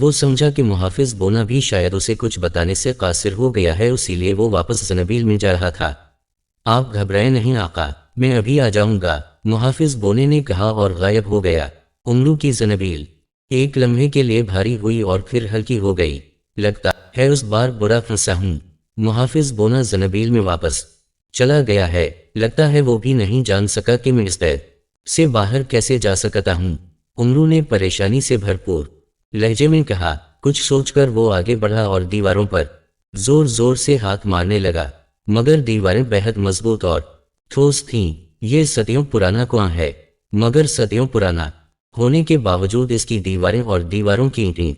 وہ سمجھا کہ محافظ بونا بھی شاید اسے کچھ بتانے سے قاصر ہو گیا ہے، اسی لیے وہ واپس زنبیل میں جا رہا تھا۔ آپ گھبرائیں نہیں آقا، میں ابھی آ جاؤں گا، محافظ بونے نے کہا اور غائب ہو گیا۔ امرو کی زنبیل ایک لمحے کے لیے بھاری ہوئی اور پھر ہلکی ہو گئی۔ لگتا ہے اس بار برا پھنسا ہوں۔ محافظ بونا زنبیل میں واپس چلا گیا ہے، لگتا ہے وہ بھی نہیں جان سکا کہ میں اس قید سے باہر کیسے جا سکتا ہوں۔ امرو نے پریشانی سے بھرپور لہجے میں کہا۔ کچھ سوچ کر وہ آگے بڑھا اور دیواروں پر زور زور سے ہاتھ مارنے لگا، مگر دیواریں بہت مضبوط اور ٹھوس تھیں۔ یہ صدیوں پرانا کنواں ہے، مگر صدیوں پرانا ہونے کے باوجود اس کی دیواریں اور دیواروں کی اینٹیں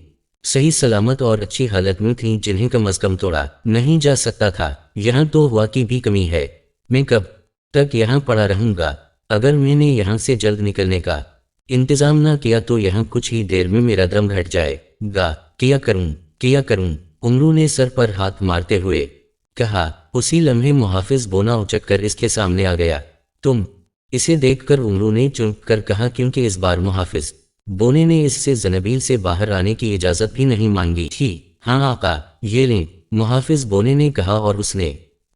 صحیح سلامت اور اچھی حالت میں تھیں، جنہیں کم از کم توڑا نہیں جا سکتا تھا۔ یہاں تو ہوا کی بھی کمی ہے، میں کب تک یہاں پڑا رہوں گا؟ اگر میں نے یہاں سے جلد نکلنے کا انتظام نہ کیا تو یہاں کچھ ہی دیر میں میرا دم گھٹ جائے گا۔ کیا کروں؟ امرو نے سر پر ہاتھ مارتے ہوئے کہا۔ اسی لمحے محافظ بونا اچک کر اس کے سامنے آ گیا۔ تم؟ اسے دیکھ کر امرو نے چونک کر کہا، کیونکہ اس بار محافظ بونے نے اس سے زنبیل سے باہر آنے کی اجازت بھی نہیں مانگی تھی۔ ہاں آقا، یہ لیں، محافظ بونے نے کہا اور اس نے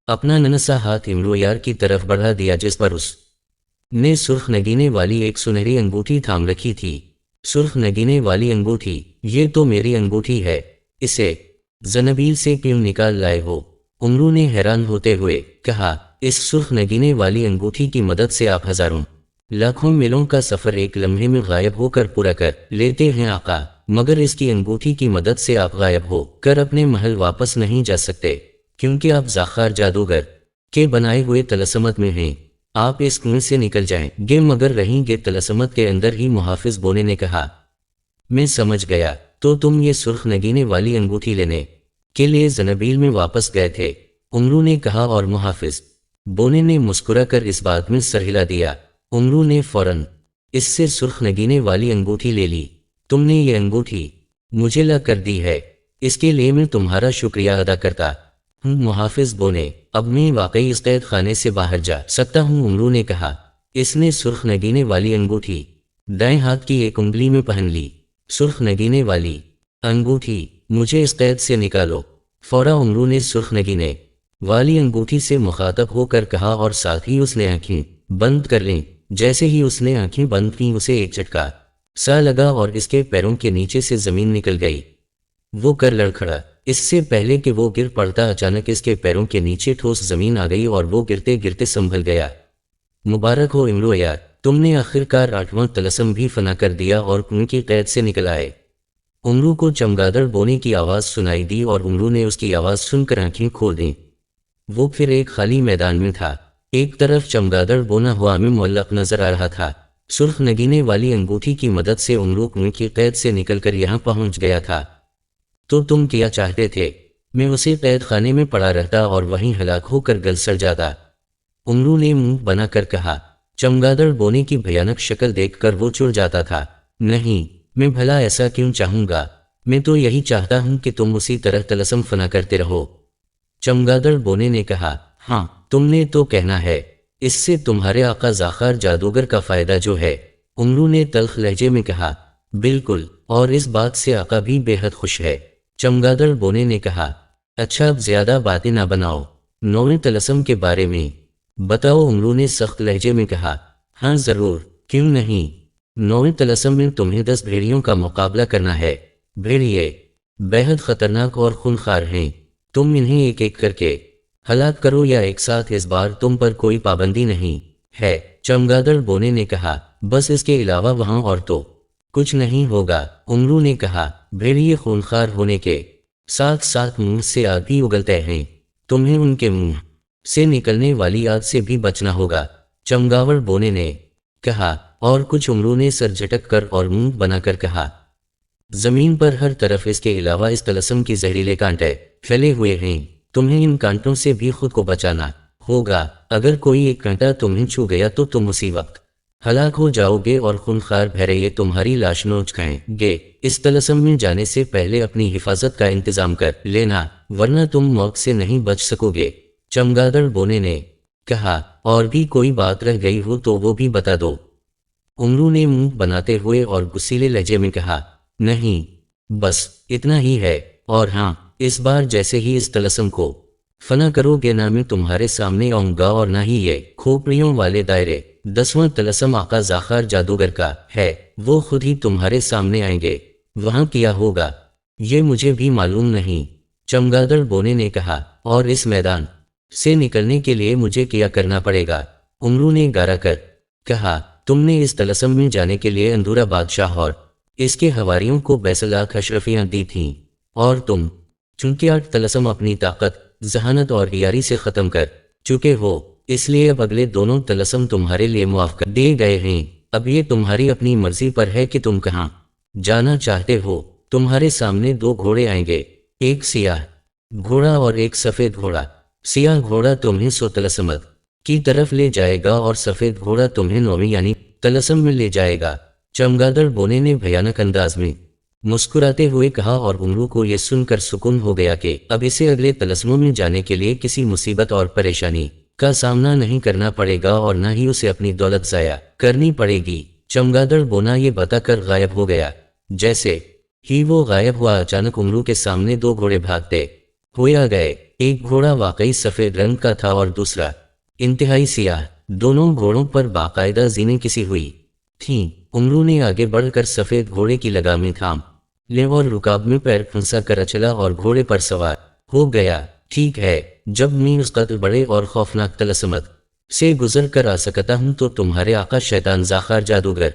اپنا ننھا ہاتھ امرو یار کی طرف بڑھا دیا، جس پر اس نے سرخ نگینے والی ایک سنہری انگوٹھی تھام رکھی تھی۔ سرخ نگینے والی انگوٹھی؟ یہ تو میری انگوٹھی ہے، اسے زنبیل سے کیوں نکال لائے ہو؟ امرو نے حیران ہوتے ہوئے کہا۔ اس سرخ نگینے والی انگوٹھی کی مدد سے آپ ہزاروں لاکھوں میلوں کا سفر ایک لمحے میں غائب ہو کر پورا کر لیتے ہیں آقا، مگر اس کی انگوٹھی کی مدد سے آپ غائب ہو کر اپنے محل واپس نہیں جا سکتے، کیونکہ آپ زاخار جادوگر کے بنائے ہوئے طلسمت میں ہیں۔ آپ اس کنویں سے نکل جائیں گے مگر رہیں گے طلسمت کے اندر ہی، محافظ بونے نے کہا۔ میں سمجھ گیا، تو تم یہ سرخ نگینے والی انگوٹھی لینے کے لیے زنبیل میں واپس گئے تھے؟ امرو نے کہا، اور محافظ بونے نے مسکرا کر اس بات میں سر ہلا دیا۔ امرو نے فوراً اس سے سرخ نگینے والی انگوٹھی لے لی۔ تم نے یہ انگوٹھی مجھے لا کر دی ہے، اس کے لیے میں تمہارا شکریہ ادا کرتا ہوں محافظ بونے۔ اب میں واقعی اس قید خانے سے باہر جا سکتا ہوں، امرو نے کہا۔ اس نے سرخ نگینے والی انگوٹھی دائیں ہاتھ کی ایک انگلی میں پہن لی۔ سرخ نگینے والی انگوٹھی؟ مجھے اس قید سے نکالو فورا، امرو نے سرخ نگینے والی انگوٹھی سے مخاطب ہو کر کہا، اور ساتھ ہی اس نے آنکھیں بند کر لیں۔ جیسے ہی اس نے آنکھیں بند کیں، اسے ایک جھٹکا سا لگا اور اس کے پیروں کے نیچے سے زمین نکل گئی۔ وہ کر لڑکھڑا، اس سے پہلے کہ وہ گر پڑتا اچانک اس کے پیروں کے نیچے ٹھوس زمین آ گئی اور وہ گرتے گرتے سنبھل گیا۔ مبارک ہو امرو یار، تم نے آخرکار 8واں طلسم بھی فنا کر دیا اور کنویں کی قید سے نکل آئے۔ امرو کو چمگادڑ بونے کی آواز سنائی دی اور امرو نے اس کی آواز سن کر آنکھیں کھول دیں۔ وہ پھر ایک خالی میدان میں تھا۔ ایک طرف چمگادڑ بونا ہوا میں معلق نظر آ رہا تھا، سرخ نگینے والی انگوٹھی کی مدد سے امرو کنویں کی قید سے نکل کر یہاں پہنچ گیا تھا۔ تو تم کیا چاہتے تھے؟ میں اسی قید خانے میں پڑا رہتا اور وہیں ہلاک ہو کر گل سڑ جاتا، امرو نے منہ بنا کر کہا۔ چمگادڑ بونے کی بھیانک شکل دیکھ کر وہ چڑ جاتا تھا۔ نہیں، میں بھلا ایسا کیوں چاہوں گا؟ میں تو یہی چاہتا ہوں کہ تم اسی طرح طلسم فنا کرتے رہو، چمگادڑ بونے نے کہا۔ ہاں، تم نے تو کہنا ہے، اس سے تمہارے آقا زاخار جادوگر کا فائدہ جو ہے، امرو نے تلخ لہجے میں کہا۔ بالکل، اور اس بات سے آقا بھی بے حد خوش ہے، چمگادڑ بونے نے کہا۔ اچھا، اب زیادہ باتیں نہ بناؤ، 9ویں طلسم کے بارے میں بتاؤ، امرو نے سخت لہجے میں کہا۔ ہاں ضرور، کیوں نہیں۔ 9ویں طلسم میں تمہیں 10 بھیڑیوں کا مقابلہ کرنا ہے۔ بھیڑیے بے حد خطرناک اور خونخوار ہیں، تم انہیں ایک ایک کر کے ہلاک کرو یا ایک ساتھ، اس بار تم پر کوئی پابندی نہیں ہے، چمگادڑ بونے نے کہا۔ بس اس کے علاوہ وہاں اور تو کچھ نہیں ہوگا، امرو نے کہا۔ بھیڑیے خونخوار ہونے کے ساتھ ساتھ منہ سے آگ بھی اگلتے ہیں، تمہیں ان کے منہ سے نکلنے والی آگ سے بھی بچنا ہوگا، چمگادڑ بونے نے کہا۔ اور کچھ؟ امرو نے سر جھٹک کر اور منہ بنا کر کہا۔ زمین پر ہر طرف اس کے علاوہ اس طلسم کی زہریلے کانٹے پھیلے ہوئے ہیں، تمہیں ان کانٹوں سے بھی خود کو بچانا ہوگا، اگر کوئی ایک کانٹا تمہیں چھو گیا تو تم اسی وقت ہلاک ہو جاؤ گے اور خونخوار بھیڑیے تمہاری لاش نوچ کھائیں گے۔ اس طلسم میں جانے سے پہلے اپنی حفاظت کا انتظام کر لینا، ورنہ تم موت سے نہیں بچ سکو گے، چمگادڑ بونے نے کہا۔ اور بھی کوئی بات رہ گئی ہو تو وہ بھی بتا دو، امرو نے منہ بناتے ہوئے اور غصیلے لہجے میں کہا۔ نہیں، بس اتنا ہی ہے، اور ہاں، اس بار جیسے ہی اس طلسم کو فنا کرو گے نہ میں تمہارے سامنے آؤں گا اور نہ ہی یہ کھوپڑیوں والے دائرے۔ 10واں طلسم آقا زاخار جادوگر کا ہے، وہ خود ہی تمہارے سامنے آئیں گے۔ وہاں کیا ہوگا یہ مجھے بھی معلوم نہیں، چمگادڑ بونے نے کہا، اور اس میدان سے نکلنے کے لیے مجھے کیا کرنا پڑے گا؟ امرو نے گارا کر کہا، تم نے اس طلسم میں جانے کے لیے اندورا بادشاہ اور اس کے حواریوں کو 20 لاکھ اشرفیاں دی تھیں، اور تم چونکہ 8 طلسم اپنی طاقت، ذہانت اور عیاری سے ختم کر چکے ہو، اس لیے اب اگلے دونوں طلسم تمہارے لیے معاف کر دیے گئے ہیں۔ اب یہ تمہاری اپنی مرضی پر ہے کہ تم کہاں جانا چاہتے ہو۔ تمہارے سامنے 2 گھوڑے آئیں گے، ایک سیاہ گھوڑا اور ایک سفید گھوڑا۔ سیاہ گھوڑا تمہیں 100 طلسمت کی طرف لے جائے گا اور سفید گھوڑا تمہیں 9ویں یعنی طلسم میں لے جائے گا۔ چمگادڑ بونے نے بھیانک انداز میں مسکراتے ہوئے کہا، اور امرو کو یہ سن کر سکون ہو گیا کہ اب اسے اگلے طلسموں میں جانے کے لیے کسی مصیبت اور پریشانی کا سامنا نہیں کرنا پڑے گا اور نہ ہی اسے اپنی دولت ضائع کرنی پڑے گی۔ چمگادڑ بونا یہ بتا کر غائب ہو گیا۔ جیسے ہی وہ غائب ہوا، اچانک امرو کے سامنے 2 گھوڑے بھاگتے ہوئے آ گئے۔ ایک گھوڑا واقعی سفید رنگ کا تھا اور دوسرا انتہائی سیاہ۔ دونوں گھوڑوں پر باقاعدہ زینے کسی ہوئی تھیں۔ امرو نے آگے بڑھ کر سفید گھوڑے کی لگامیں تھام لیں اور رکاب میں پیر پھنسا کر اچلا اور گھوڑے پر سوار ہو گیا۔ ٹھیک ہے، جب میں اس قدر بڑے اور خوفناک طلسمت سے گزر کر آ سکتا ہوں تو تمہارے آقا شیطان زاخار جادوگر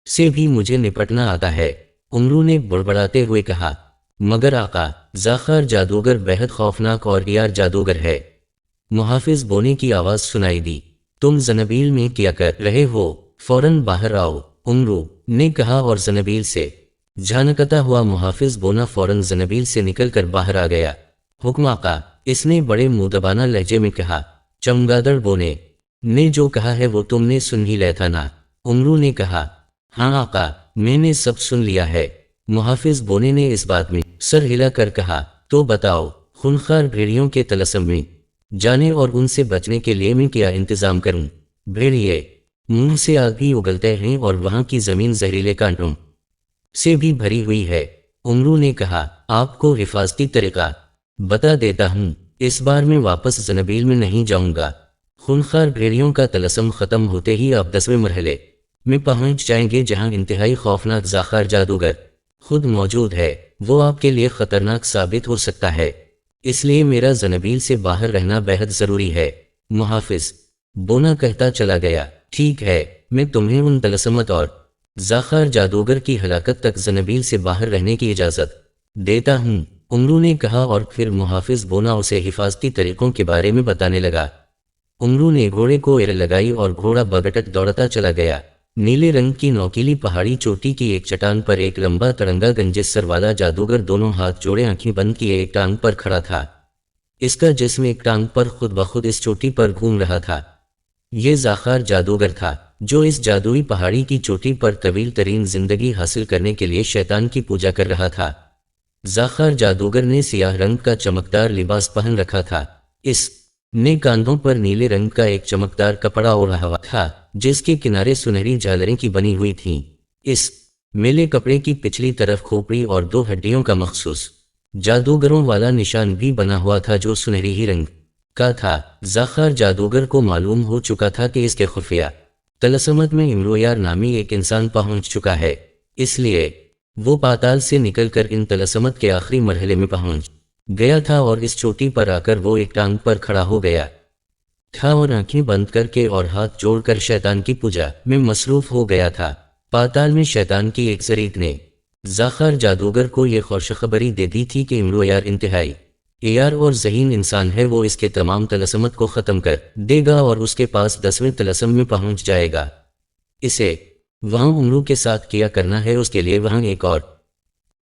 سے بھی مجھے نپٹنا آتا ہے، امرو نے بڑبڑاتے ہوئے کہا۔ مگر آقا زاخار جادوگر بہت خوفناک اور غیار جادوگر ہے، محافظ بونے کی آواز سنائی دی۔ تم زنبیل میں کیا کر رہے ہو؟ فوراً باہر آؤ، امرو نے کہا، اور زنبیل سے جھانکتا ہوا محافظ بونا فوراً زنبیل سے نکل کر باہر آ گیا۔ حکم آقا، اس نے بڑے مؤدبانہ لہجے میں کہا۔ چمگادڑ بونے نے جو کہا ہے وہ تم نے سن ہی لیا تھا نا؟ امرو نے کہا۔ ہاں آقا، میں نے سب سن لیا ہے، محافظ بونے نے اس بات میں سر ہلا کر کہا۔ تو بتاؤ، خونخوار بھیڑیوں کے طلسم میں جانے اور ان سے بچنے کے لیے میں کیا انتظام کروں؟ بھیڑیے منہ سے آگ بھی اگلتے ہیں اور وہاں کی زمین زہریلے کانٹوں سے بھی بھری ہوئی ہے، امرو نے کہا۔ آپ کو حفاظتی طریقہ بتا دیتا ہوں، اس بار میں واپس زنبیل میں نہیں جاؤں گا۔ خونخوار بھیڑیوں کا طلسم ختم ہوتے ہی آپ 10ویں مرحلے میں پہنچ جائیں گے، جہاں انتہائی خوفناک زاخار جادوگر خود موجود ہے۔ وہ آپ کے لیے خطرناک ثابت ہو سکتا ہے، اس لیے میرا زنبیل سے باہر رہنا بہت ضروری ہے، محافظ بونا کہتا چلا گیا۔ ٹھیک ہے، میں تمہیں ان طلسمت اور زاخار جادوگر کی ہلاکت تک زنبیل سے باہر رہنے کی اجازت دیتا ہوں، امرو نے کہا، اور پھر محافظ بونا اسے حفاظتی طریقوں کے بارے میں بتانے لگا۔ امرو نے گھوڑے کو ایڑ لگائی اور گھوڑا بگٹک دوڑتا چلا گیا۔ نیلے رنگ کی نوکیلی پہاڑی چوٹی کی ایک چٹان پر ایک لمبا تڑنگا گنجس سر والا جادوگر دونوں ہاتھ جوڑے آنکھیں بند کیے ایک ٹانگ پر کھڑا تھا۔ اس کا جسم ایک ٹانگ پر خود بخود اس چوٹی پر گھوم رہا تھا۔ یہ زاخار جادوگر تھا جو اس جادوئی پہاڑی کی چوٹی پر طویل ترین زندگی حاصل کرنے کے لیے شیطان کی پوجا کر رہا تھا۔ زاخار جادوگر نے سیاہ رنگ کا چمکدار لباس پہن رکھا تھا، اس نے کاندھوں پر نیلے رنگ کا ایک چمکدار کپڑا اوڑھا ہوا تھا جس کے کنارے سنہری جھالریں کی بنی ہوئی تھیں۔ اس میلے کپڑے کی پچھلی طرف کھوپڑی اور 2 ہڈیوں کا مخصوص جادوگروں والا نشان بھی بنا ہوا تھا جو سنہری ہی رنگ کا تھا۔ زاخار جادوگر کو معلوم ہو چکا تھا کہ اس کے خفیہ طلسمت میں امرویار نامی ایک انسان پہنچ چکا ہے، اس لیے وہ پاتال سے نکل کر ان طلسمت کے آخری مرحلے میں پہنچ گیا تھا، اور اس چوٹی پر آ کر وہ ایک ٹانگ پر کھڑا ہو گیا تھا اور آنکھیں بند کر کے اور ہاتھ جوڑ کر شیطان کی پوجا میں مصروف ہو گیا تھا۔ پاتال میں شیطان کی ایک زریق نے زاخار جادوگر کو یہ خوشخبری دے دی تھی کہ امرویار انتہائی عیار اور ذہین انسان ہے، وہ اس کے تمام طلسمت کو ختم کر دے گا اور اس کے پاس 10ویں طلسم میں پہنچ جائے گا۔ اسے وہاں امرو کے ساتھ کیا کرنا ہے، اس کے لیے وہاں ایک اور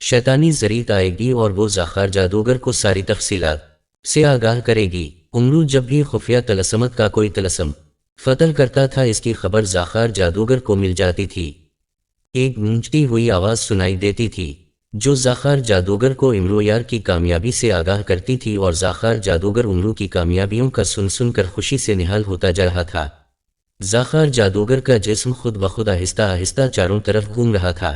شیطانی زریق آئے گی اور وہ زاخار جادوگر کو ساری تفصیلات سے آگاہ کرے گی۔ امرو جب بھی خفیہ طلسمت کا کوئی طلسم فتح کرتا تھا، اس کی خبر زاخار جادوگر کو مل جاتی تھی۔ ایک گونجتی ہوئی آواز سنائی دیتی تھی جو زاخار جادوگر کو امرویار کی کامیابی سے آگاہ کرتی تھی، اور زاخار جادوگر امرو کی کامیابیوں کا سن سن کر خوشی سے نہال ہوتا جا رہا تھا۔ زاخار جادوگر کا جسم خود بخود آہستہ آہستہ چاروں طرف گھوم رہا تھا۔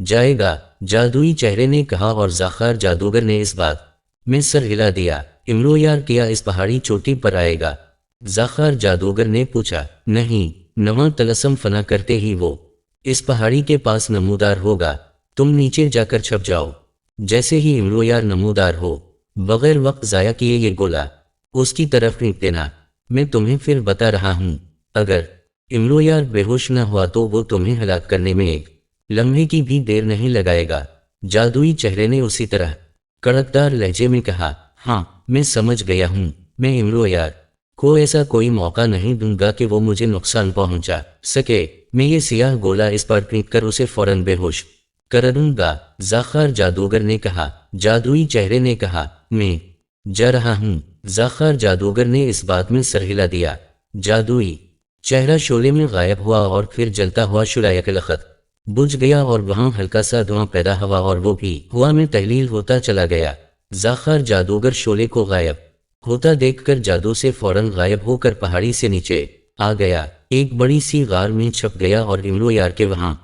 جائے گا, جادوئی چہرے نے کہا اور زاخار جادوگر نے اس بات میں سر ہلا دیا. امرو یار کیا اس پہاڑی چوٹی پر آئے گا؟ زاخار جادوگر نے پوچھا. نہیں, نواں طلسم فنا کرتے ہی وہ اس پہاڑی کے پاس نمودار ہوگا, تم نیچے جا کر چھپ جاؤ. جیسے ہی امرو یار نمودار ہو, بغیر وقت ضائع کیے یہ گولا اس کی طرف پھینک دینا. میں تمہیں پھر بتا رہا ہوں, اگر امرو یار بے ہوش نہ ہوا تو وہ تمہیں ہلاک کرنے میں ایک لمحے کی بھی دیر نہیں لگائے گا. جادوئی چہرے نے اسی طرح کڑکدار لہجے میں کہا. ہاں, میں سمجھ گیا ہوں. میں امرو یار کو ایسا کوئی موقع نہیں دوں گا کہ وہ مجھے نقصان پہنچا سکے. میں یہ سیاہ گولا اس پر پھینک کر اسے فوراً بے ہوش کر دوں گا. زاخار جادوگر نے کہا. جادوئی چہرے نے کہا. میں جا رہا ہوں. زاخار جادوگر نے اس بات میں سر ہلا دیا. جادوئی چہرہ شعلے میں غائب ہوا اور پھر جلتا ہوا شعلہ یکلخت بجھ گیا اور وہاں ہلکا سا دھواں پیدا ہوا اور وہ بھی ہوا میں تحلیل ہوتا چلا گیا. زاخار جادوگر شعلے کو غائب ہوتا دیکھ کر جادو سے فوراً غائب ہو کر پہاڑی سے نیچے آ گیا, ایک بڑی سی غار میں چھپ گیا اور امرو یار کے وہاں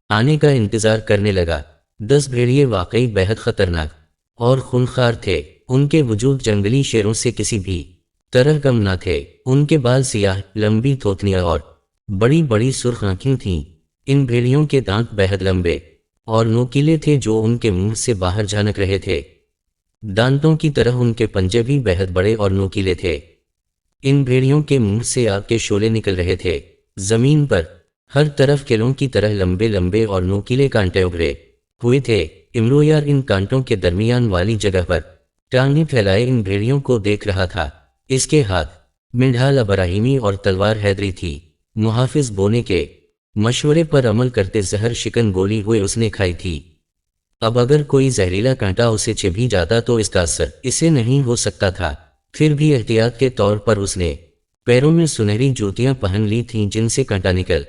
آنے کا انتظار کرنے لگا. 10 بھیڑیے واقعی بہت خطرناک اور خونخوار تھے. ان کے وجود جنگلی شیروں سے کسی بھی طرح کم نہ تھے. ان کے بال سیاہ, لمبی تھوتنیاں اور بڑی بڑی سرخ آنکھیں تھیں. ان بھیڑیوں کے دانت بہت لمبے اور نوکیلے تھے جو ان کے منہ سے باہر جھانک رہے تھے. دانتوں کی طرح ان کے پنجے بھی بہت بڑے اور نوکیلے تھے. ان بھیڑیوں کے منہ سے آگ کے شعلے نکل رہے تھے. زمین پر ہر طرف کیلوں کی طرح لمبے لمبے اور نوکیلے کانٹے ابھرے ہوئے تھے. امرو یار ان کانٹوں کے درمیان والی جگہ پر ٹانگیں پھیلائے ان بھیڑیوں کو دیکھ رہا تھا. اس کے ہاتھ میں ڈھال ابراہیمی اور تلوار حیدری تھی. محافظ بونے کے مشورے پر عمل کرتے زہر شکن گولی ہوئے اس نے کھائی تھی. اب اگر کوئی زہریلا کانٹا اسے چبھ جاتا تو اس کا اثر اسے نہیں ہو سکتا تھا. پھر بھی احتیاط کے طور پر اس نے پیروں میں سنہری جوتیاں پہن لی تھیں جن سے کانٹا نکل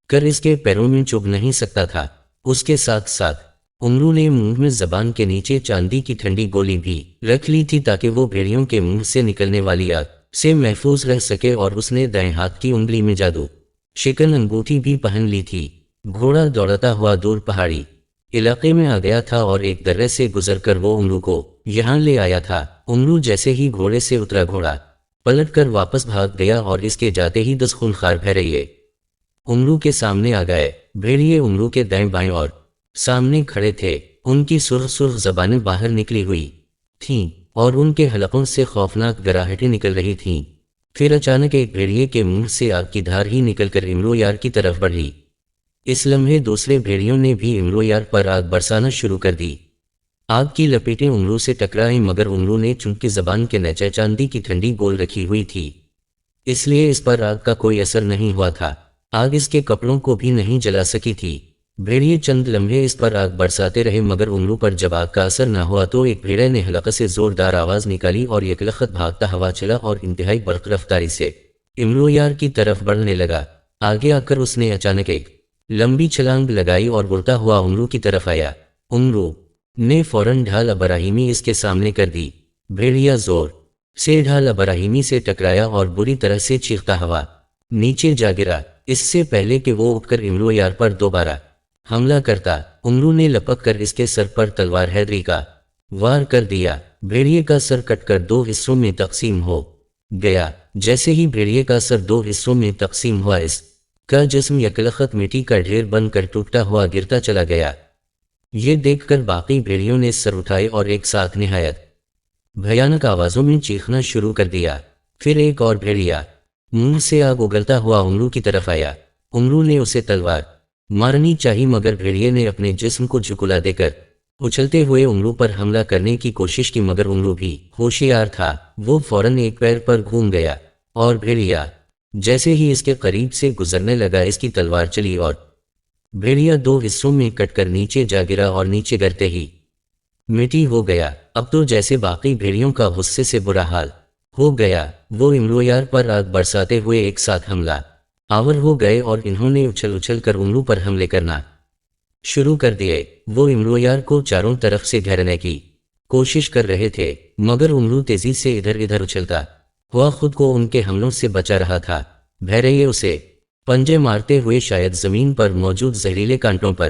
کر اس کے پیروں میں چبھ نہیں سکتا تھا. اس کے ساتھ ساتھ امرو نے منہ میں زبان کے نیچے چاندی کی ٹھنڈی گولی بھی رکھ لی تھی تاکہ وہ بھیڑیوں کے منہ سے نکلنے والی آگ سے محفوظ رہ سکے. اور اس نے دائیں ہاتھ کی انگلی میں جادو شکن انگوٹھی بھی پہن لی تھی. گھوڑا دوڑتا ہوا دور پہاڑی علاقے میں آ گیا تھا اور ایک درے سے گزر کر وہ امرو کو یہاں لے آیا تھا. امرو جیسے ہی گھوڑے سے اترا گھوڑا پلٹ کر واپس بھاگ گیا اور اس کے جاتے ہی 10 خونخوار بھیڑیے امرو کے سامنے آ گئے. بھیڑیے امرو کے دائیں بائیں اور سامنے کھڑے تھے. ان کی سرخ سرخ زبانیں باہر نکلی ہوئی تھیں اور ان کے حلقوں سے خوفناک گراہٹیں نکل رہی تھیں. پھر اچانک ایک بھیڑیے کے منہ سے آگ کی دھار ہی نکل کر امرو یار کی طرف بڑھی. اس لمحے دوسرے بھیڑیوں نے بھی امرو یار پر آگ برسانا شروع کر دی. آگ کی لپیٹیں امرو سے ٹکرائیں مگر امرو نے چونکہ زبان کے نیچے چاندی کی ٹھنڈی گول رکھی ہوئی تھی اس لیے اس پر آگ کا کوئی اثر نہیں ہوا تھا. آگ اس کے کپڑوں کو بھی نہیں جلا سکی تھی. بھیڑیے چند لمحے اس پر آگ برساتے رہے مگر امرو پر جب آگ کا اثر نہ ہوا تو ایک بھیڑے نے حلقے سے زوردار آواز نکالی اور یکلخت بھاگتا ہوا چلا اور انتہائی برق رفتاری سے امرو یار کی طرف بڑھنے لگا. آگے آ کر اس نے اچانک ایک لمبی چھلانگ لگائی اور اڑتا ہوا امرو کی طرف آیا. امرو نے فوراً ڈھال ابراہیمی اس کے سامنے کر دی. بھیڑیا زور سے ڈھال ابراہیمی سے ٹکرایا اور بری طرح سے چیختا ہوا نیچے جا گرا. اس سے پہلے کہ وہ اٹھ کر امرو یار پر دوبارہ حملہ کرتا, امرو نے لپک کر اس کے سر پر تلوار حیدری کا وار کر دیا. بھیڑیے کا سر کٹ کر 2 حصوں میں تقسیم ہو گیا. جیسے ہی بھیڑیے کا سر 2 حصوں میں تقسیم ہوا اس کا جسم یکلخت مٹی کا ڈھیر بن کر ٹوٹتا ہوا گرتا چلا گیا. یہ دیکھ کر باقی بھیڑیوں نے سر اٹھائے اور ایک ساتھ نہایت بھیانک آوازوں میں چیخنا شروع کر دیا. پھر ایک اور بھیڑیا منہ سے آگ اگلتا ہوا امرو کی طرف آیا. امرو نے اسے تلوار مارنی چاہی مگر بھیڑیے نے اپنے جسم کو جھکلا دے کر اچھلتے ہوئے امرو پر حملہ کرنے کی کوشش کی مگر امرو بھی ہوشیار تھا. وہ فوراً ایک پیر پر گھوم گیا اور بھیڑیا جیسے ہی اس کے قریب سے گزرنے لگا اس کی تلوار چلی اور بھیڑیا 2 حصوں میں کٹ کر نیچے جا گرا اور نیچے گرتے ہی مٹی ہو گیا. اب تو جیسے باقی بھیڑیوں کا غصے سے برا حال ہو گیا. وہ امرو یار پر آگ برساتے ہوئے ایک ساتھ حملہ آور ہو گئے اور انہوں نے اچھل اچھل کر امرو پر حملے کرنا شروع کر دیے. وہ امرو یار کو چاروں طرف سے گھیرنے کی کوشش کر رہے تھے مگر امرو تیزی سے ادھر ادھر اچھلتا ہوا خود کو ان کے حملوں سے بچا رہا تھا. بھیڑیے اسے پنجے مارتے ہوئے شاید زمین پر موجود زہریلے کانٹوں پر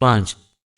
5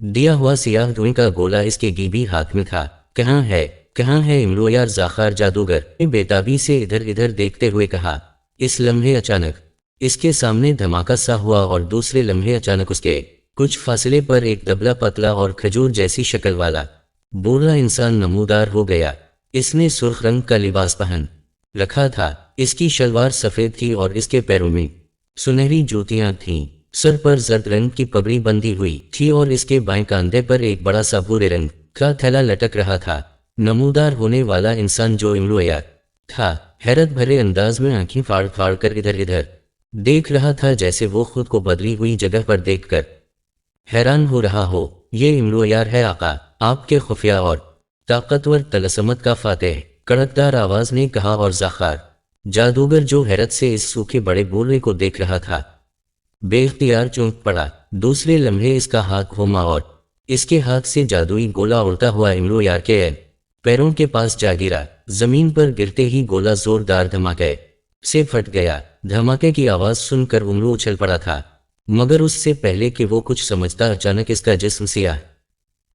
دیا ہوا سیاہ دھوئیں کا گولا اس کے گیبی ہاتھ میں تھا۔ کہاں ہے امرو یار زاخار جادوگر نے بےتابی سے ادھر ادھر دیکھتے ہوئے کہا۔ اس لمحے اچانک اس کے سامنے دھماکہ سا ہوا اور دوسرے لمحے اچانک اس کے کچھ فاصلے پر ایک دبلا پتلا اور کھجور جیسی شکل والا بوڑھا انسان نمودار ہو گیا۔ اس نے سرخ رنگ کا لباس پہن رکھا تھا، اس کی شلوار سفید تھی اور اس کے پیروں میں سنہری جوتیاں تھیں۔ سر پر زرد رنگ کی پگڑی بندھی ہوئی تھی اور اس کے بائیں کاندھے پر ایک بڑا سا بھورے رنگ کا تھیلا لٹک رہا تھا۔ نمودار ہونے والا انسان جو امرو یار تھا، حیرت بھرے انداز میں آنکھیں پھاڑ پھاڑ کر ادھر ادھر دیکھ رہا تھا، جیسے وہ خود کو بدلی ہوئی جگہ پر دیکھ کر حیران ہو رہا ہو۔ یہ امرو یار ہے آقا، آپ کے خفیہ اور طاقتور طلسمت کا فاتح، کڑکدار آواز نے کہا، اور زاخار جادوگر جو حیرت سے اس سوکھے بڑے بوڑھے کو دیکھ رہا تھا بے اختیار چونک پڑا۔ دوسرے لمحے اس کا ہاتھ گھوما اور اس کے ہاتھ سے جادوئی گولا اڑتا ہوا امرو یار کے پیروں کے پاس جا گرا۔ زمین پر گرتے ہی گولا زوردار دھماکے سے پھٹ گیا۔ دھماکے کی آواز سن کر امرو اچھل پڑا تھا، مگر اس سے پہلے کہ وہ کچھ سمجھتا اچانک اس کا جسم سیاہ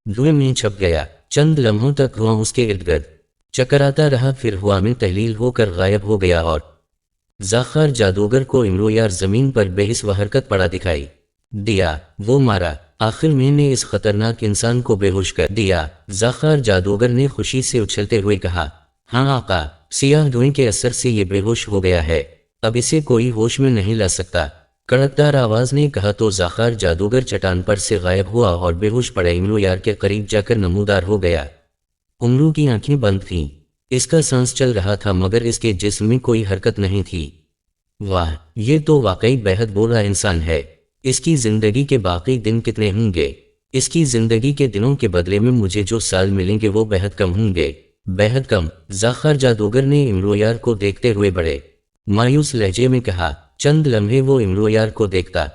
دھوئیں میں چھپ گیا۔ چند لمحوں تک دھواں اس کے ارد گرد چکراتا رہا، پھر ہوا میں تحلیل ہو کر غائب ہو گیا اور زاخار جادوگر کو امرو یار زمین پر بے حس و حرکت پڑا دکھائی دیا۔ وہ مارا، آخر میں نے اس خطرناک انسان کو بے ہوش کر دیا، زاخار جادوگر نے خوشی سے اچھلتے ہوئے کہا۔ ہاں آقا، سیاہ دھوئیں کے اثر سے یہ بے ہوش ہو گیا ہے، اب اسے کوئی ہوش میں نہیں لا سکتا، کڑکدار آواز نے کہا تو زاخار جادوگر چٹان پر سے غائب ہوا اور بے ہوش پڑے امرو یار کے قریب جا کر نمودار ہو گیا۔ امرو کی آنکھیں بند تھیں، اس کا سانس چل رہا تھا مگر اس کے جسم میں کوئی حرکت نہیں تھی۔ واہ، یہ تو واقعی بہت بوڑھا انسان ہے، اس کی زندگی کے باقی دن کتنے ہوں گے؟ اس کی زندگی کے دنوں کے بدلے میں مجھے جو سال ملیں گے وہ بہت کم ہوں گے، بہت کم۔ زاخار جادوگر نے امرو یار کو دیکھتے ہوئے بڑے مایوس لہجے میں کہا۔ چند لمحے وہ امرو یار کو دیکھتا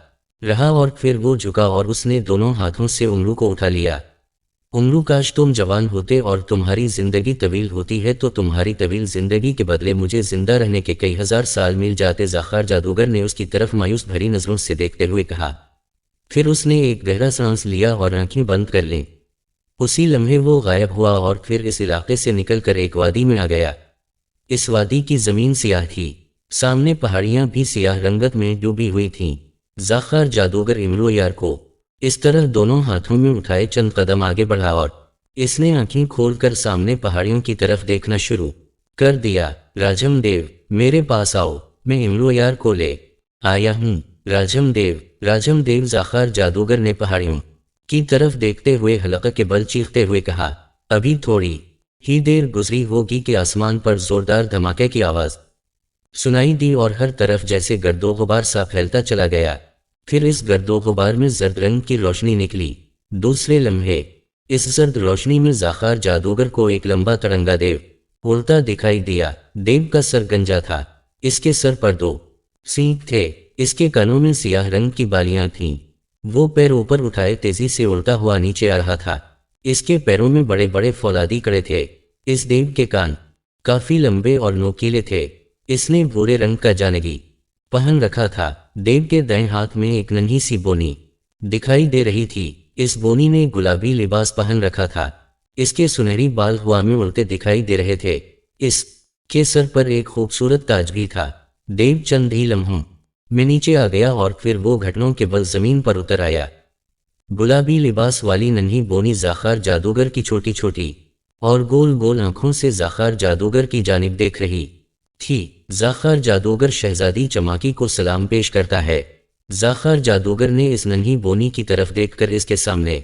رہا اور پھر وہ جھکا اور اس نے دونوں ہاتھوں سے امرو کو اٹھا لیا۔ امرو، کاش تم جوان ہوتے اور تمہاری زندگی طویل ہوتی ہے تو تمہاری طویل زندگی کے بدلے مجھے زندہ رہنے کے کئی ہزار سال مل جاتے، زاخار جادوگر نے اس کی طرف مایوس بھری نظروں سے دیکھتے ہوئے کہا۔ پھر اس نے ایک گہرا سانس لیا اور آنکھیں بند کر لیں۔ اسی لمحے وہ غائب ہوا اور پھر اس علاقے سے نکل کر ایک وادی میں آ گیا۔ اس وادی کی زمین سیاہ تھی، سامنے پہاڑیاں بھی سیاہ رنگت میں ڈوبی ہوئی تھیں۔ زاخار جادوگر امرو یار کو اس طرح دونوں ہاتھوں میں اٹھائے چند قدم آگے بڑھا اور اس نے آنکھیں کھول کر سامنے پہاڑیوں کی طرف دیکھنا شروع کر دیا۔ راجم دیو، میرے پاس آؤ، میں امرو یار کو لے آیا ہوں۔ راجم دیو، زاخار جادوگر نے پہاڑیوں کی طرف دیکھتے ہوئے حلقہ کے بل چیختے ہوئے کہا۔ ابھی تھوڑی ہی دیر گزری ہوگی کہ آسمان پر زوردار دھماکے کی آواز سنائی دی اور ہر طرف جیسے گرد و غبار سا پھیلتا چلا گیا۔ پھر اس گرد و غبار میں زرد رنگ کی روشنی نکلی۔ دوسرے لمحے اس زرد روشنی میں زاخار جادوگر کو ایک لمبا ترنگا دیو اڑتا دکھائی دیا۔ دیو کا سر گنجا تھا، اس کے سر پر دو سینگ تھے، اس کے کانوں میں سیاہ رنگ کی بالیاں تھیں۔ وہ پیر اوپر اٹھائے تیزی سے اڑتا ہوا نیچے آ رہا تھا، اس کے پیروں میں بڑے بڑے فولادی کڑے تھے۔ اس دیو کے کان کافی لمبے اور نوکیلے تھے۔ اس نے بھورے رنگ کا جانگی پہن رکھا تھا۔ دیو کے دائیں ہاتھ میں ایک ننھی سی بونی دکھائی دے رہی تھی، اس بونی نے گلابی لباس پہن رکھا تھا، اس کے سنہری بال ہوا میں اڑتے دکھائی دے رہے تھے، اس کے سر پر ایک خوبصورت تاج بھی تھا۔ دیو چند ہی لمحوں میں نیچے آ گیا اور پھر وہ گھٹنوں کے بل زمین پر اتر آیا۔ گلابی لباس والی ننھی بونی زاخار جادوگر کی چھوٹی چھوٹی اور گول گول آنکھوں سے زاخار جادوگر کی جانب دیکھ رہی تھی۔ زاخار جادوگر شہزادی چماکی کو سلام پیش کرتا ہے۔ زاخار جادوگر نے اس ننھی بونی کی طرف دیکھ کر اس کے سامنے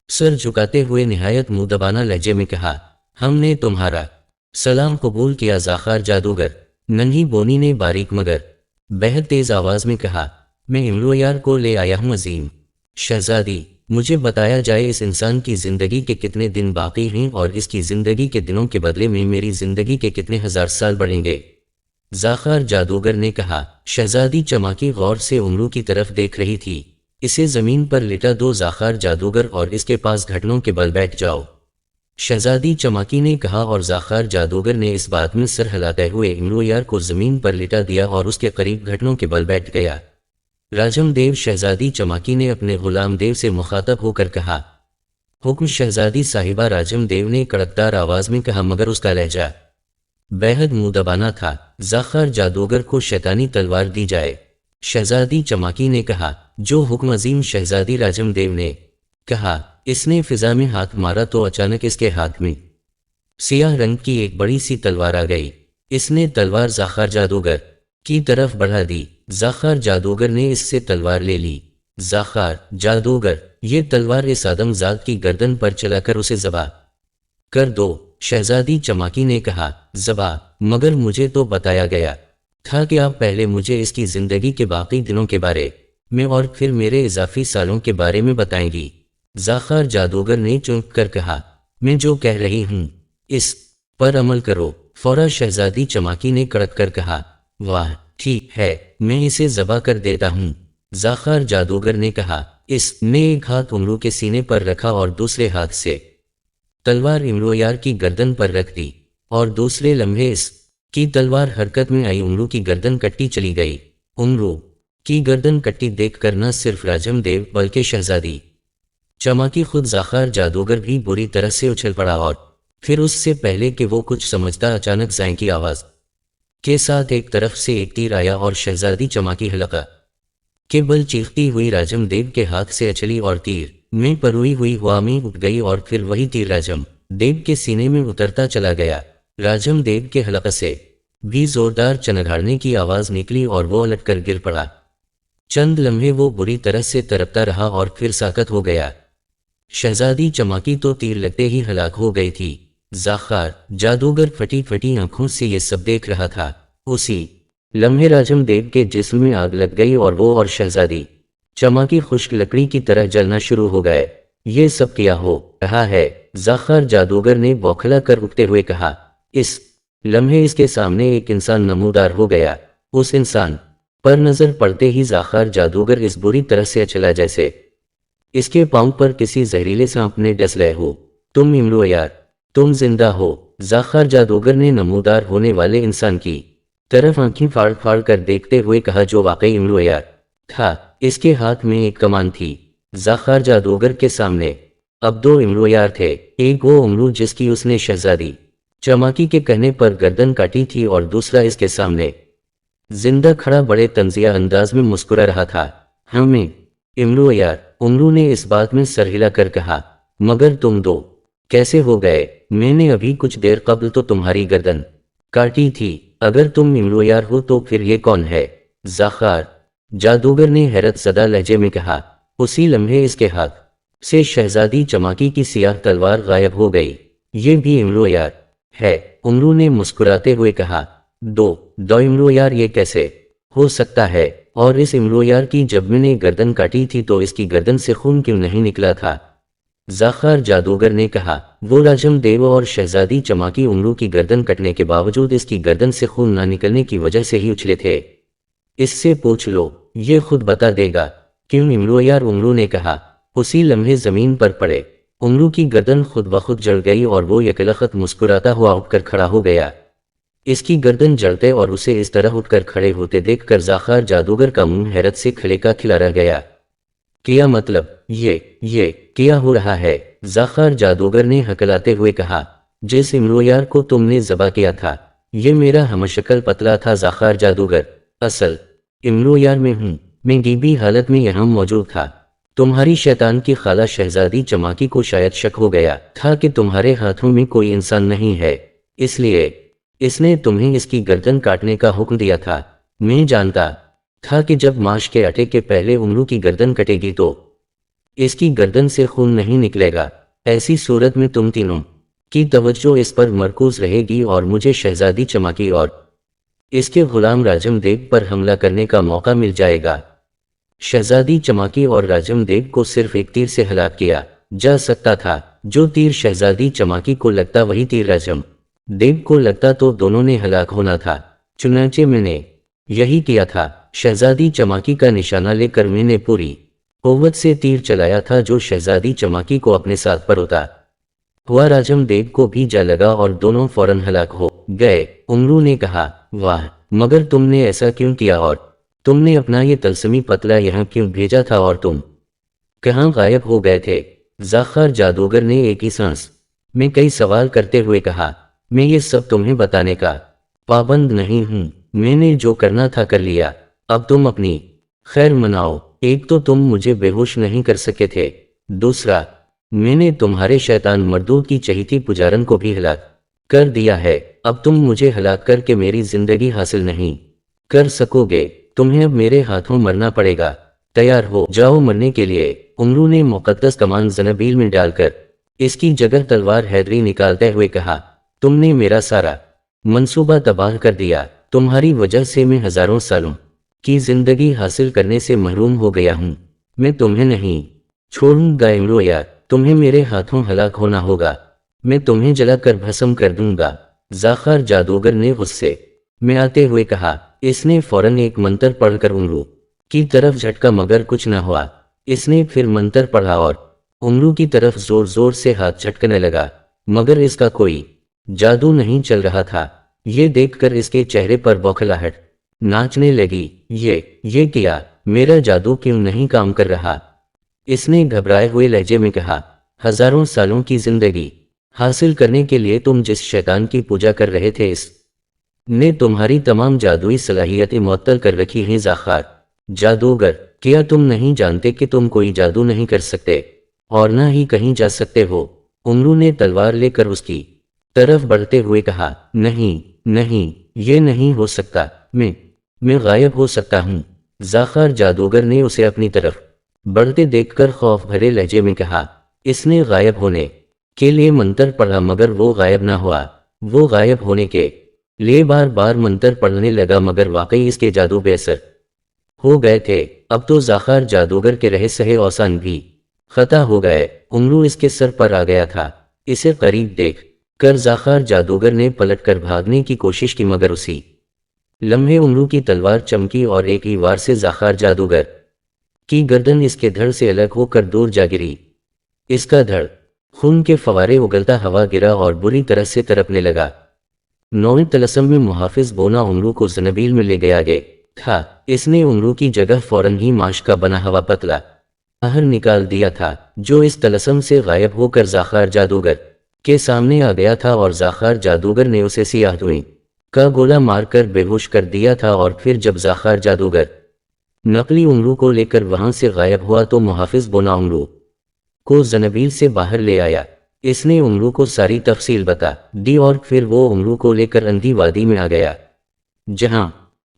سر جھکاتے ہوئے نہایت مؤدبانہ لہجے میں کہا، ہم نے تمہارا سلام قبول کیا زاخار جادوگر۔ ننھی بونی نے باریک مگر بہت تیز آواز میں کہا، میں امرو یار کو لے آیا ہوں عظیم شہزادی، مجھے بتایا جائے اس انسان کی زندگی کے کتنے دن باقی ہیں اور اس کی زندگی کے دنوں کے بدلے میں میری زندگی کے کتنے ہزار سال بڑھیں گے؟ زاخار جادوگر نے کہا۔ شہزادی چماکی غور سے امرو کی طرف دیکھ رہی تھی۔ اسے زمین پر لٹا دو زاخار جادوگر اور اس کے پاس گھٹنوں کے بل بیٹھ جاؤ، شہزادی چماکی نے کہا، اور زاخار جادوگر نے اس بات میں سر ہلاتے ہوئے امرو یار کو زمین پر لٹا دیا اور اس کے قریب گھٹنوں کے بل بیٹھ گیا۔ راجم دیو شہزادی چماکی نے اپنے غلام دیو سے مخاطب ہو کر کہا۔ حکم شہزادی صاحبہ، راجم دیو نے کڑکدار آواز میں کہا، مگر اس کا لہجہ بےحد مؤدبانہ تھا۔ زاخار جادوگر کو شیطانی تلوار دی جائے۔ شہزادی چماکی نے کہا، جو حکم عظیم شہزادی، راجم دیو نے کہا۔ اس نے فضا میں ہاتھ مارا تو اچانک اس کے ہاتھ میں سیاہ رنگ کی ایک بڑی سی تلوار آ گئی۔ اس نے تلوار زاخار جادوگر کی طرف بڑھا دی۔ زاخار جادوگر نے اس سے تلوار لے لی۔ زاخار جادوگر، یہ تلوار اس آدم ذات کی گردن پر چلا کر اسے ذبح کر دو۔ شہزادی چماکی نے کہا، ذبح؟ مگر مجھے تو بتایا گیا تھا کہ آپ پہلے مجھے اس کی زندگی کے باقی دنوں کے بارے میں اور پھر میرے اضافی سالوں کے بارے میں بتائیں گی۔ زاخار جادوگر نے چونک کر کہا، میں جو کہہ رہی ہوں اس پر عمل کرو۔ فوراً شہزادی چماکی نے کڑک کر کہا، واہ، ٹھیک ہے، میں اسے ذبح کر دیتا ہوں۔ زاخار جادوگر نے کہا۔ اس نے ایک ہاتھ امرو کے سینے پر رکھا اور دوسرے ہاتھ سے تلوار امرویار کی گردن پر رکھ دی، اور دوسرے لمحے اس کی تلوار حرکت میں آئی۔ امرو کی گردن کٹی چلی گئی۔ امرو کی گردن کٹی دیکھ کر نہ صرف راجم دیو بلکہ شہزادی چماکی خود زاخار جادوگر بھی بری طرح سے اچھل پڑا، اور پھر اس سے پہلے کہ وہ کچھ سمجھتا اچانک زائیں کی آواز کے ساتھ ایک طرف سے ایک تیر آیا اور شہزادی چماکی حلقہ کے بل چیختی ہوئی راجم دیو کے ہاتھ سے اچھلی اور تیر میں پروئی ہوئی ہوا میں اٹھ گئی، اور پھر وہی تیر راجم دیو کے سینے میں اترتا چلا گیا۔ راجم دیو کے حلقہ سے بھی زوردار چنگھاڑنے کی آواز نکلی اور وہ الٹ کر گر پڑا۔ چند لمحے وہ بری طرح سے تڑپتا رہا اور پھر ساکت ہو گیا۔ شہزادی چماکی تو تیر لگتے ہی ہلاک ہو گئی تھی۔ زاخار جادوگر پھٹی پھٹی آنکھوں سے یہ سب دیکھ رہا تھا۔ اسی لمحے راجم دیو کے جسم میں آگ لگ گئی اور وہ اور شہزادی چماکی خشک لکڑی کی طرح جلنا شروع ہو گئے۔ یہ سب کیا ہو رہا ہے؟ زاخار جادوگر نے بوکھلا کر اٹھتے ہوئے کہا۔ اس لمحے اس کے سامنے ایک انسان نمودار ہو گیا۔ اس انسان پر نظر پڑتے ہی زاخار جادوگر اس بری طرح سے اچھلا جیسے اس کے پاؤں پر کسی زہریلے سانپ نے ڈس لے ہو۔ تم امرویار، تم زندہ ہو؟ زاخار جادوگر نے نمودار ہونے والے انسان کی طرف آنکھیں پھاڑ پھاڑ کر دیکھتے ہوئے کہا، جو واقعی امرویار تھا۔ اس کے ہاتھ میں ایک کمان تھی۔ زاخار جادوگر کے سامنے اب دو امرویار تھے، ایک وہ امرو جس کی اس نے شہزادی چماکی کے کہنے پر گردن کاٹی تھی، اور دوسرا اس کے سامنے زندہ کھڑا بڑے طنزیہ انداز میں مسکرا رہا تھا۔ ہمیں امرویار، امرو نے اس بات میں سر ہلا کر کہا، مگر تم دو کیسے ہو گئے؟ میں نے ابھی کچھ دیر قبل تو تمہاری گردن کاٹی تھی۔ اگر تم امرویار ہو تو پھر یہ کون ہے؟ زاخار جادوگر نے حیرت زدہ لہجے میں کہا۔ اسی لمحے اس کے ہاتھ سے شہزادی چماکی کی سیاہ تلوار غائب ہو گئی۔ یہ بھی امرویار ہے؟ امرو نے مسکراتے ہوئے کہا۔ دو امرویار یہ کیسے ہو سکتا ہے؟ اور اس امرویار کی جب میں نے گردن کاٹی تھی تو اس کی گردن سے خون کیوں نہیں نکلا تھا؟ زاخار جادوگر نے کہا، وہ راجم دیو اور شہزادی چماکی امرو کی گردن کٹنے کے باوجود اس کی گردن سے خون نہ نکلنے کی وجہ سے ہی اچھلے تھے۔ اس سے پوچھ لو، یہ خود بتا دے گا۔ کیوں امرویار؟ امرو نے کہا۔ اسی لمحے زمین پر پڑے امرو کی گردن خود بخود جڑ گئی اور وہ یکلخت مسکراتا ہوا اٹھ کر کھڑا ہو گیا۔ اس کی گردن جڑتے اور اسے اس طرح اٹھ کر کھڑے ہوتے دیکھ کر زاخار جادوگر کا منہ حیرت سے کھلے کا کھلا رہ گیا۔ کیا مطلب؟ یہ کیا ہو رہا ہے؟ زاخار جادوگر نے ہکلاتے ہوئے کہا، جس امرویار کو تم نے ذبح کیا تھا یہ میرا ہمشکل پتلا تھا۔ زاخار جادوگر اصل امرویار میں ہوں۔ میں غیبی حالت میں یہاں موجود تھا۔ تمہاری شیطان کی خالہ شہزادی چماکی کو شاید شک ہو گیا تھا کہ تمہارے ہاتھوں میں کوئی انسان نہیں ہے، اس لیے اس نے تمہیں اس کی گردن کاٹنے کا حکم دیا تھا۔ میں جانتا تھا کہ جب ماش کے آٹے کے پہلے امرو کی گردن کٹے گی تو اس کی گردن سے خون نہیں نکلے گا۔ ایسی صورت میں تم تینوں کی توجہ اس پر مرکوز رہے گی اور مجھے شہزادی چماکی اور اس کے غلام راجم دیو پر حملہ کرنے کا موقع مل جائے گا۔ شہزادی چماکی اور راجم دیو کو صرف ایک تیر سے ہلاک کیا جا سکتا تھا۔ جو تیر شہزادی چماکی کو لگتا وہی تیر راجم دیو کو لگتا تو دونوں نے ہلاک ہونا تھا۔ چنانچہ میں نے یہی کیا تھا۔ شہزادی چماکی کا نشانہ لے کر میں نے پوری قوت سے تیر چلایا تھا جو شہزادی چماکی کو اپنے ساتھ پروتا ہوا راجم دیو کو بھی جا لگا اور دونوں فوراً ہلاک ہو گئے۔ امرو نے کہا، واہ، مگر تم نے ایسا کیوں کیا اور تم نے اپنا یہ تلسمی پتلا یہاں کیوں بھیجا تھا اور تم کہاں غائب ہو گئے تھے؟ ذاکر جادوگر نے ایک ہی سانس میں کئی سوال کرتے ہوئے کہا، میں یہ سب تمہیں بتانے کا پابند نہیں ہوں، میں نے جو کرنا تھا کر لیا، اب تم اپنی خیر مناؤ۔ ایک تو تم مجھے بے ہوش نہیں کر سکے تھے، دوسرا میں نے تمہارے شیطان مردود کی چہیتی پجارن کو بھی ہلاک کر دیا ہے، اب تم مجھے ہلاک کر کے میری زندگی حاصل نہیں کر سکو گے، تمہیں اب میرے ہاتھوں مرنا پڑے گا، تیار ہو جاؤ مرنے کے لیے۔ امرو نے مقدس کمان زنبیل میں ڈال کر اس کی جگہ تلوار حیدری نکالتے ہوئے کہا، تم نے میرا سارا منصوبہ تباہ کر دیا، تمہاری وجہ سے میں ہزاروں سالوں کی زندگی حاصل کرنے سے محروم ہو گیا ہوں، میں تمہیں نہیں چھوڑوں گا امرو یار، تمہیں میرے ہاتھوں ہلاک ہونا ہوگا، میں تمہیں جلا کر بھسم کر دوں گا۔ ذاکر جادوگر نے غصے میں آتے ہوئے کہا۔ اس نے فوراً ایک منتر پڑھ کر امرو کی طرف جھٹکا مگر کچھ نہ ہوا۔ اس نے پھر منتر پڑھا اور امرو کی طرف زور زور سے ہاتھ جھٹکنے لگا، مگر اس کا کوئی جادو نہیں چل رہا تھا۔ یہ دیکھ کر اس کے چہرے پر بوکھلاہٹ ناچنے لگی۔ یہ کیا؟ میرا جادو کیوں نہیں کام کر رہا؟ اس نے گھبرائے ہوئے لہجے میں کہا، ہزاروں سالوں کی زندگی حاصل کرنے کے لیے تم جس شیطان کی پوجا کر رہے تھے اس نے تمہاری تمام جادوئی صلاحیتیں معطل کر رکھی ہیں۔ ذاکر جادوگر، کیا تم نہیں جانتے کہ تم کوئی جادو نہیں کر سکتے اور نہ ہی کہیں جا سکتے ہو؟ امرو نے تلوار لے کر اس کی طرف بڑھتے ہوئے کہا، نہیں، یہ نہیں ہو سکتا، میں غائب ہو سکتا ہوں۔ ذاکر جادوگر نے اسے اپنی طرف بڑھتے دیکھ کر خوف بھرے لہجے میں کہا، اس نے غائب ہونے کے لیے منتر پڑھا مگر وہ غائب نہ ہوا۔ وہ غائب ہونے کے لیے بار بار منتر پڑھنے لگا مگر واقعی اس کے جادو بے اثر ہو گئے تھے۔ اب تو ذاکر جادوگر کے رہے سہے اوسان بھی خطا ہو گئے۔ امرو اس کے سر پر آ گیا تھا۔ اسے قریب دیکھ کر ذاکر جادوگر نے پلٹ کر بھاگنے کی کوشش کی مگر اسی لمحے امرو کی تلوار چمکی اور ایک ہی وار سے ذاکر جادوگر کی گردن اس کے دھڑ سے الگ ہو کر دور جا گری۔ اس کا دھڑ خون کے فوارے اگلتا ہوا گرا اور بری طرح سے تڑپنے لگا۔ نویں طلسم میں محافظ بونا امرو کو زنبیل میں لے گیا تھا۔ اس نے امرو کی جگہ فوراً ہی ماش کا بنا ہوا پتلا باہر نکال دیا تھا جو اس طلسم سے غائب ہو کر ذاکر جادوگر کے سامنے آ گیا تھا، اور ذاکر جادوگر نے اسے سیاہ دھوئیں کا گولہ مار کر بے ہوش کر دیا تھا۔ اور پھر جب ذاکر جادوگر نقلی امرو کو لے کر وہاں سے غائب ہوا تو محافظ بونا امرو کو زنبیل سے باہر لے آیا۔ اس نے امرو کو ساری تفصیل بتا دی اور پھر وہ امرو کو لے کر اندھی وادی میں آ گیا، جہاں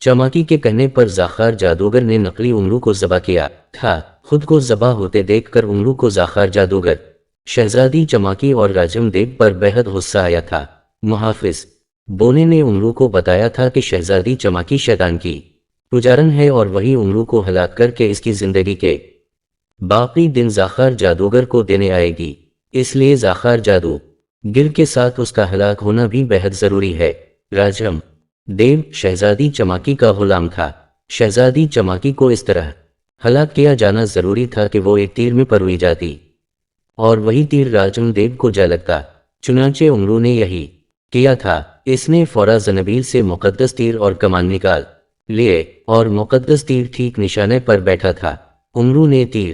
چماکی کے کہنے پر ذاکر جادوگر نے نقلی امرو کو ذبح کیا تھا۔ خود کو ذبح ہوتے دیکھ کر امرو کو ذاکر جادوگر، شہزادی چماکی اور راجم دیو پر بہت غصہ آیا تھا۔ محافظ بونے نے امرو کو بتایا تھا کہ شہزادی چماکی شیطان کی پجارن ہے اور وہی امرو کو ہلاک کر کے اس کی زندگی کے باقی دن ذاکر جادوگر کو دینے آئے گی، اس لیے ذاکر جادوگر کے ساتھ اس کا ہلاک ہونا بھی بہت ضروری ہے۔ راجم دیو شہزادی چماکی کا غلام تھا۔ شہزادی چماکی کو اس طرح ہلاک کیا جانا ضروری تھا کہ وہ ایک تیر میں پروئی جاتی اور وہی تیر راجم دیو کو جا لگتا۔ چنانچہ امرو نے یہی کیا تھا۔ اس نے فوراً زنبیل سے مقدس تیر اور کمان نکال لیے اور مقدس تیر ٹھیک نشانے پر بیٹھا تھا۔ امرو نے تیر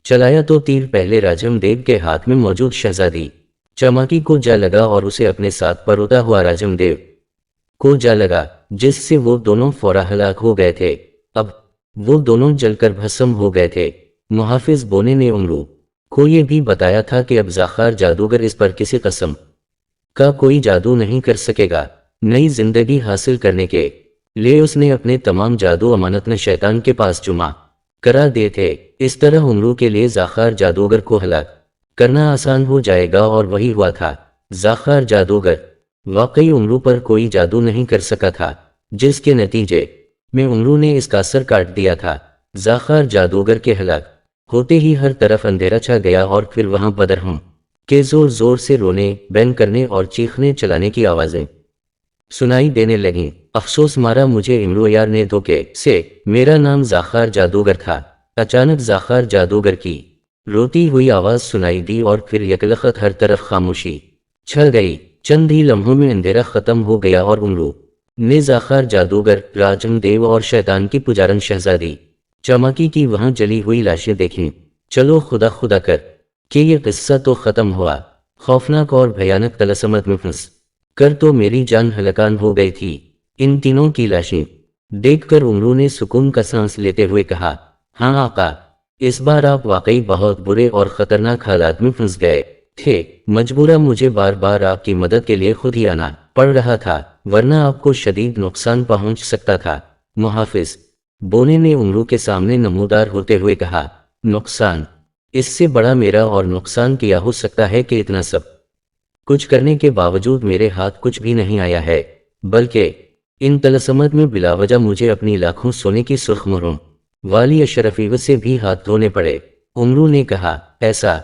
چلایا تو تیر پہلے راجم دیو کے ہاتھ میں موجود شہزادی چماکی کو جا لگا اور اسے اپنے ساتھ پروتا ہوا راجم دیو کو جا لگا، جس سے وہ دونوں فوراً ہلاک ہو گئے تھے۔ اب وہ دونوں جل کر بھسم ہو گئے تھے۔ محافظ بونے نے امرو کو یہ بھی بتایا تھا کہ اب ذاکر جادوگر اس پر کسی قسم کا کوئی جادو نہیں کر سکے گا۔ نئی زندگی حاصل کرنے کے لیے اس نے اپنے تمام جادو امانتیں شیطان کے پاس جمع کرا دیے تھے۔ اس طرح امرو کے لیے ذاکر جادوگر کو ہلاک کرنا آسان ہو جائے گا، اور وہی ہوا تھا۔ ذاکر جادوگر واقعی امرو پر کوئی جادو نہیں کر سکا تھا، جس کے نتیجے میں امرو نے اس کا سر کاٹ دیا تھا۔ ذاکر جادوگر کے ہلاک ہوتے ہی ہر طرف اندھیرا چھا گیا اور پھر وہاں بدرہم کے زور زور سے رونے، بین کرنے اور چیخنے چلانے کی آوازیں سنائی دینے لگیں۔ افسوس مارا مجھے امرو یار نے دھوکے سے، میرا نام ذاکر جادوگر تھا۔ اچانک ذاکر جادوگر کی روتی ہوئی آواز سنائی دی اور پھر یکلخت ہر طرف خاموشی چھا گئی۔ چند ہی لمحوں میں اندھیرا ختم ہو گیا اور امرو نیز آخر جادوگر راجن دیو اور شیطان کی پجارن شہزادی چمکی کی وہاں جلی ہوئی لاشیں دیکھیں۔ چلو خدا خدا کر کہ یہ قصہ تو ختم ہوا۔ خوفناک اور بھیانک طلسمت میں پھنس کر تو میری جان ہلکان ہو گئی تھی۔ ان تینوں کی لاشیں دیکھ کر عمرو نے سکون کا سانس لیتے ہوئے کہا، ہاں آقا، اس بار آپ واقعی بہت برے اور خطرناک حالات میں پھنس گئے تھے۔ مجبورہ مجھے بار بار آپ کی مدد کے لیے خود ہی آنا پڑ رہا تھا، ورنہ آپ کو شدید نقصان پہنچ سکتا تھا۔ محافظ بونے نے عمرو کے سامنے نمودار ہوتے ہوئے کہا، نقصان؟ اس سے بڑا میرا اور نقصان کیا ہو سکتا ہے کہ اتنا سب کچھ کرنے کے باوجود میرے ہاتھ کچھ بھی نہیں آیا ہے، بلکہ ان طلسمت میں بلا وجہ مجھے اپنی لاکھوں سونے کی سرخ مہروں والی اشرفیت سے بھی ہاتھ دھونے پڑے۔ عمرو نے کہا، ایسا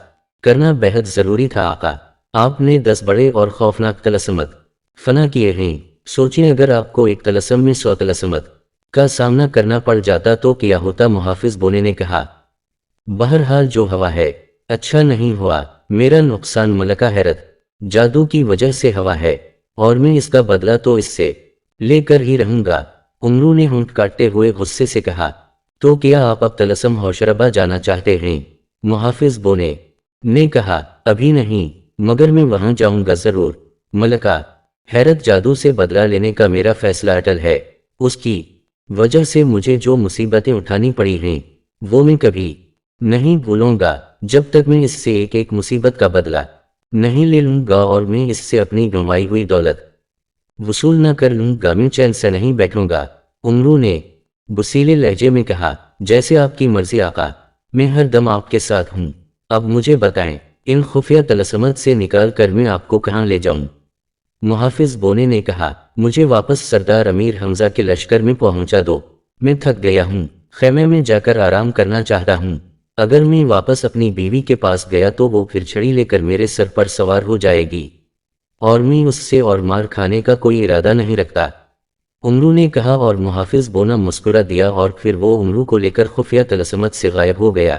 کرنا بہت ضروری تھا آقا، آپ نے 10 بڑے اور خوفناک طلسمت فنا کیے ہیں، سوچیں اگر آپ کو ایک طلسم میں 100 طلسمت کا سامنا کرنا پڑ جاتا تو کیا ہوتا؟ محافظ بونے نے کہا، بہرحال جو ہوا ہے اچھا نہیں ہوا، میرا نقصان ملکہ حیرت جادو کی وجہ سے ہوا ہے، اور میں اس کا بدلہ تو اس سے لے کر ہی رہوں گا۔ عمرو نے ہونٹ کاٹتے ہوئے غصے سے کہا، تو کیا آپ اب طلسم ہوشربا جانا چاہتے ہیں؟ محافظ بونے نے کہا، ابھی نہیں، مگر میں وہاں جاؤں گا ضرور۔ ملکہ حیرت جادو سے بدلہ لینے کا میرا فیصلہ اٹل ہے، اس کی وجہ سے مجھے جو مصیبتیں اٹھانی پڑی ہیں وہ میں کبھی نہیں بھولوں گا، جب تک میں اس سے ایک ایک مصیبت کا بدلہ نہیں لے لوں گا اور میں اس سے اپنی گنوائی ہوئی دولت وصول نہ کر لوں گا، میں چین سے نہیں بیٹھوں گا۔ عمرو نے بسیلے لہجے میں کہا، جیسے آپ کی مرضی آقا، میں ہر دم آپ کے ساتھ ہوں۔ اب مجھے بتائیں، ان خفیہ طلسمت سے نکال کر میں آپ کو کہاں لے جاؤں؟ محافظ بونے نے کہا، مجھے واپس سردار امیر حمزہ کے لشکر میں پہنچا دو، میں تھک گیا ہوں، خیمے میں جا کر آرام کرنا چاہتا ہوں۔ اگر میں واپس اپنی بیوی کے پاس گیا تو وہ پھر چھڑی لے کر میرے سر پر سوار ہو جائے گی، اور میں اس سے اور مار کھانے کا کوئی ارادہ نہیں رکھتا۔ عمرو نے کہا، اور محافظ بونا مسکرا دیا اور پھر وہ عمرو کو لے کر خفیہ طلسمت سے غائب ہو گیا۔